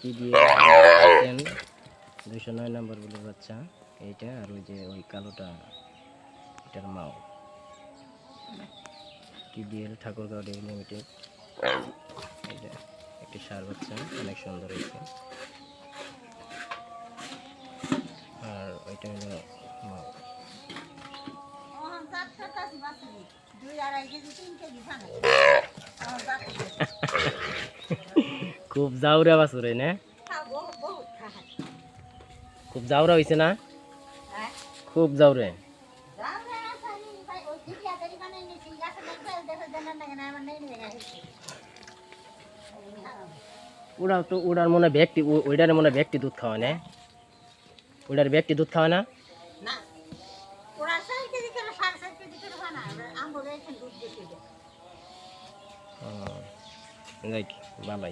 TDL 209 নম্বর বলে বাচ্চা এইটা, আর ওই যে ওই কালোটা এটার মাও। TDL Thakurgaon dairy limited. এটা একটি ষাঁড় বাচ্চা, অনেক সুন্দর হয়েছে। আর ওইটা হলো মাও। খুব জাউরা বাছুর না, খুব জাউরা হয়েছে না, খুব জাউরে। ওরা তো ওটার মনে ব্যক্তি, ওইটার মনে ব্যক্তি দুধ খাওয়ায় না, ওইটার ব্যক্তি দুধ খাওয়ায় না। ভালো